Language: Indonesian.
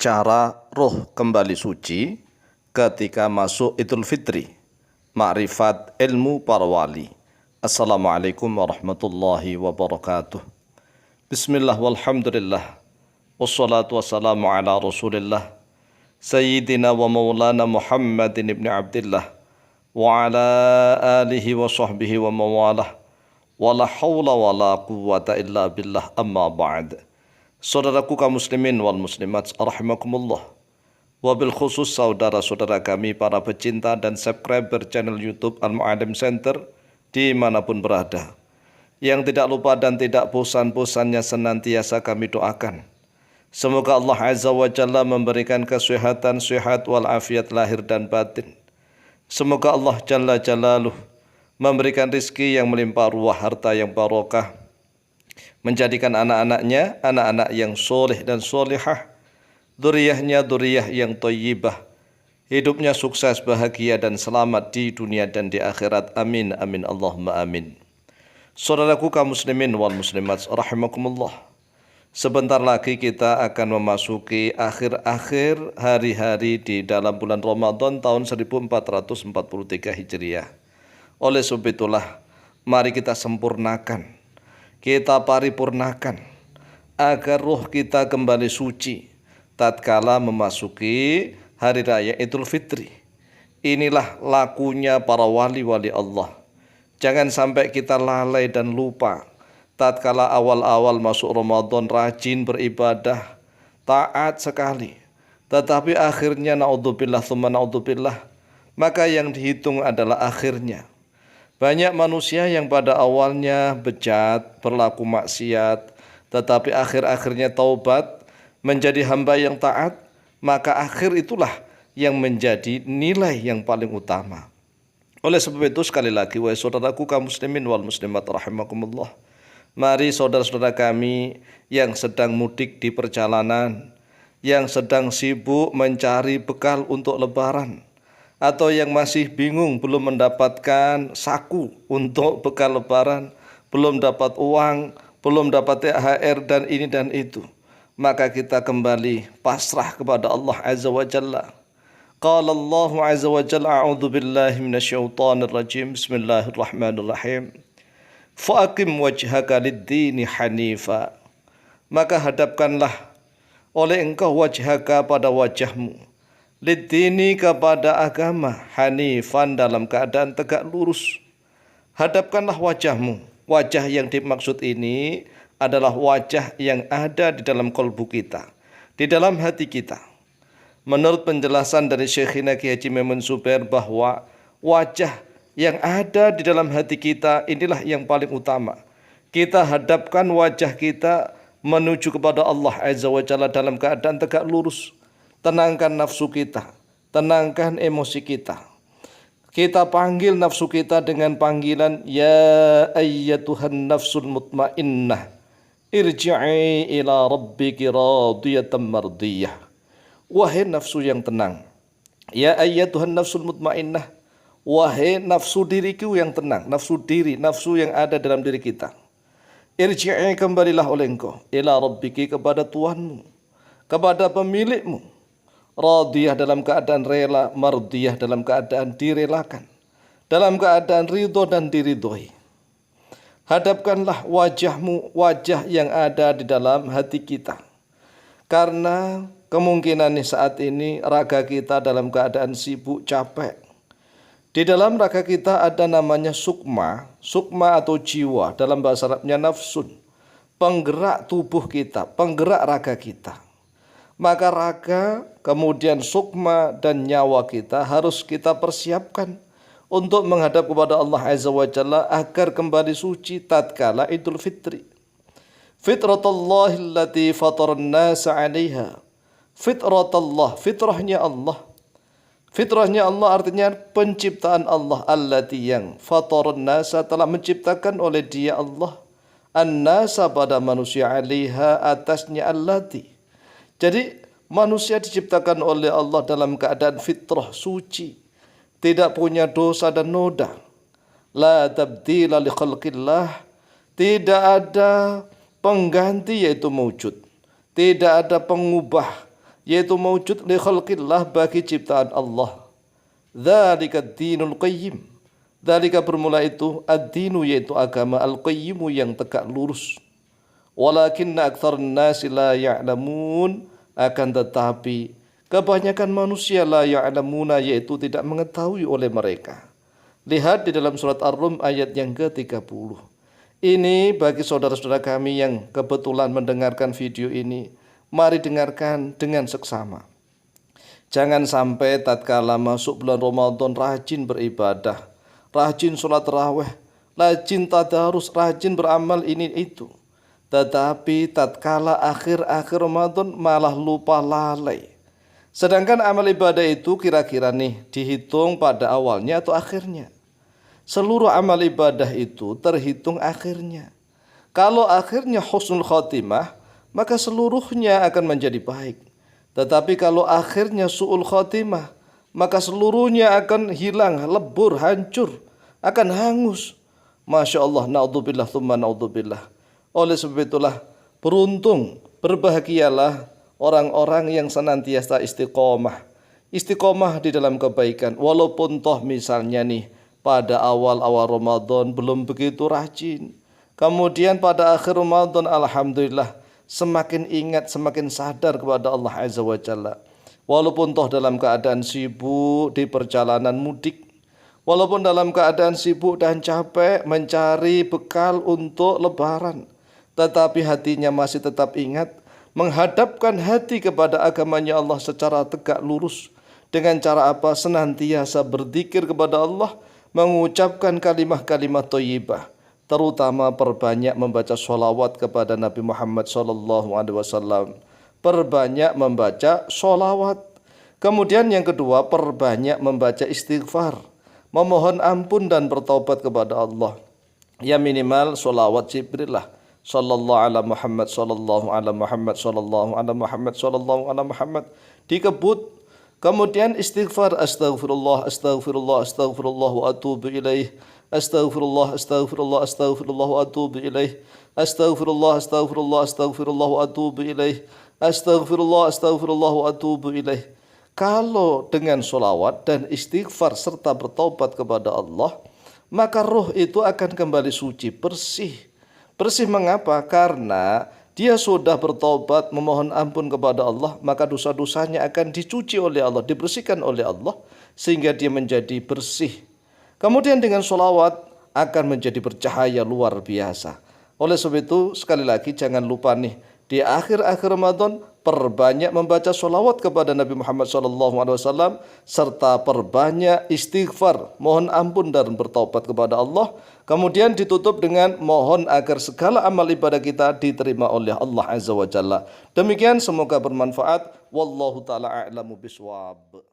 cara roh kembali suci ketika masuk Idul Fitri. Ma'rifat ilmu para wali. Assalamualaikum warahmatullahi wabarakatuh. Bismillah walhamdulillah. Wassalatu wassalamu ala rasulillah. Sayyidina wa maulana Muhammadin ibn Abdillah. Wa ala alihi wa sahbihi wa mawalah. Wa la hawla wa la quwwata illa billah amma ba'd. Saudaraku kaum muslimin wal muslimat rahimakumullah. Wabil khusus saudara-saudara kami para pecinta dan subscriber channel YouTube Al-Mu'allim Center dimanapun berada. Yang tidak lupa dan tidak bosan-bosannya senantiasa kami doakan. Semoga Allah Azza wa Jalla memberikan kesehatan, sehat walafiat lahir dan batin. Semoga Allah Jalla Jalaluh memberikan rizki yang melimpah ruah, harta yang barokah, menjadikan anak-anaknya anak-anak yang soleh dan solehah, dzurriyyahnya dzurriyyah yang thayyibah, hidupnya sukses, bahagia dan selamat di dunia dan di akhirat. Amin amin Allahumma amin. Saudaraku kaum muslimin wal muslimat rahimakumullah. Sebentar lagi kita akan memasuki akhir-akhir hari-hari di dalam bulan Ramadan tahun 1443 Hijriah. Oleh sebab itulah mari kita sempurnakan, kita paripurnakan agar ruh kita kembali suci tatkala memasuki hari raya Idul Fitri. Inilah lakunya para wali-wali Allah. Jangan sampai kita lalai dan lupa tatkala awal-awal masuk Ramadan rajin beribadah, taat sekali, tetapi akhirnya naudzubillah tsumma naudzubillah, maka yang dihitung adalah akhirnya. Banyak manusia yang pada awalnya bejat, berlaku maksiat, tetapi akhir-akhirnya taubat, menjadi hamba yang taat, maka akhir itulah yang menjadi nilai yang paling utama. Oleh sebab itu sekali lagi, wahai saudaraku kaum muslimin wal muslimat rahimakumullah, mari saudara-saudara kami yang sedang mudik di perjalanan, yang sedang sibuk mencari bekal untuk lebaran, atau yang masih bingung belum mendapatkan saku untuk bekal lebaran, belum dapat uang, belum dapat THR dan ini dan itu, maka kita kembali pasrah kepada Allah Azza wa Jalla. Qala Allah Azza wa Jalla, a'udzu billahi minasyaitonir rajim. Bismillahirrahmanirrahim. Fa'aqim wajhaka lid-dini hanifa. Maka hadapkanlah oleh engkau wajhaka pada wajahmu, lid-dini kepada agama, hanifan dalam keadaan tegak lurus. Hadapkanlah wajahmu. Wajah yang dimaksud ini adalah wajah yang ada di dalam kalbu kita, di dalam hati kita. Menurut penjelasan dari Syekhina Kiai Haji Maimun Zubair bahwa wajah yang ada di dalam hati kita inilah yang paling utama. Kita hadapkan wajah kita menuju kepada Allah Azza wa Jalla dalam keadaan tegak lurus. Tenangkan nafsu kita, tenangkan emosi kita. Kita panggil nafsu kita dengan panggilan ya ayyatuhan nafsul mutmainnah, irji'i ila rabbiki radiyatan mardiyah. Wahai nafsu yang tenang, ya ayyatuhan nafsul mutmainnah, wahai nafsu diriku yang tenang, nafsu diri, nafsu yang ada dalam diri kita. Irji'i, kembalilah oleh engkau, ila rabbiki, kepada Tuhanmu, kepada pemilikmu. Radiyah dalam keadaan rela, mardiyah dalam keadaan direlakan, dalam keadaan ridho dan diridhoi. Hadapkanlah wajahmu, wajah yang ada di dalam hati kita. Karena kemungkinan saat ini raga kita dalam keadaan sibuk, capek. Di dalam raga kita ada namanya sukma, sukma atau jiwa, dalam bahasa Arabnya nafsun, penggerak tubuh kita, penggerak raga kita. Maka raga, kemudian sukma dan nyawa kita harus kita persiapkan untuk menghadap kepada Allah Azza wa Jalla agar kembali suci tatkala Idul Fitri. Fitratallahi allati fataran nasa 'alaiha. Fitratallah, fitrahnya Allah. Fitrahnya Allah artinya penciptaan Allah, allati yang fataran nasa, telah menciptakan oleh Dia Allah, an-nasa pada manusia, 'alaiha atasnya, allati. Jadi manusia diciptakan oleh Allah dalam keadaan fitrah, suci, tidak punya dosa dan noda. La tabdila li khalqillah, tidak ada pengganti yaitu mewujud, tidak ada pengubah yaitu mewujud li khalqillah, bagi ciptaan Allah. Dzalika ad-dinul qayyim. Dzalika bermula itu ad-dinu, yaitu agama, al-qayyimu, yang tegak lurus. Walakinna aktsarun nasi la ya'lamun, akan tetapi kebanyakan manusia la ya'lamuna, yaitu tidak mengetahui oleh mereka. Lihat di dalam surat Ar-Rum ayat yang ke-30. Ini bagi saudara-saudara kami yang kebetulan mendengarkan video ini, mari dengarkan dengan seksama. Jangan sampai tatkala masuk bulan Ramadan rajin beribadah, rajin sholat tarawih, rajin tadarus, rajin beramal ini itu. Tetapi tatkala akhir-akhir Ramadan malah lupa lalai. Sedangkan amal ibadah itu kira-kira nih dihitung pada awalnya atau akhirnya. Seluruh amal ibadah itu terhitung akhirnya. Kalau akhirnya husnul khotimah, maka seluruhnya akan menjadi baik. Tetapi kalau akhirnya su'ul khotimah, maka seluruhnya akan hilang, lebur, hancur, akan hangus. Masya Allah, na'udzubillah, thumma na'udzubillah. Oleh sebab itulah beruntung, berbahagialah orang-orang yang senantiasa istiqomah. Istiqomah di dalam kebaikan. Walaupun toh misalnya nih pada awal-awal Ramadan belum begitu rajin. Kemudian pada akhir Ramadan alhamdulillah semakin ingat, semakin sadar kepada Allah Azza wa Jalla. Walaupun toh dalam keadaan sibuk di perjalanan mudik, walaupun dalam keadaan sibuk dan capek mencari bekal untuk lebaran, tetapi hatinya masih tetap ingat, menghadapkan hati kepada agamanya Allah secara tegak lurus. Dengan cara apa? Senantiasa berzikir kepada Allah, mengucapkan kalimat-kalimat thayyibah, terutama perbanyak membaca sholawat kepada Nabi Muhammad SAW. Perbanyak membaca sholawat. Kemudian yang kedua, perbanyak membaca istighfar, memohon ampun dan bertaubat kepada Allah. Ya minimal sholawat Jibril lah. Sallallahu ala Muhammad, sallallahu ala Muhammad, sallallahu ala Muhammad, sallallahu ala Muhammad. Dikebut. Kemudian istighfar, astaghfirullah, astaghfirullah, astaghfirullah wa atubu ilaih. Astaghfirullah, astaghfirullah, astaghfirullah wa atubu ilaih. Astaghfirullah, astaghfirullah, astaghfirullah wa atubu ilaih. Astaghfirullah, astaghfirullah wa atubu ilaih. Kalau dengan sholawat dan istighfar serta bertaubat kepada Allah, maka roh itu akan kembali suci, bersih. Bersih mengapa? Karena dia sudah bertobat, memohon ampun kepada Allah, maka dosa-dosanya akan dicuci oleh Allah, dibersihkan oleh Allah, sehingga dia menjadi bersih. Kemudian dengan sholawat akan menjadi bercahaya luar biasa. Oleh sebab itu sekali lagi jangan lupa nih, di akhir-akhir Ramadan perbanyak membaca sholawat kepada Nabi Muhammad SAW, serta perbanyak istighfar, mohon ampun dan bertaubat kepada Allah. Kemudian ditutup dengan mohon agar segala amal ibadah kita diterima oleh Allah Azza wa Jalla. Demikian, semoga bermanfaat. Wallahu ta'ala a'lamu biswab.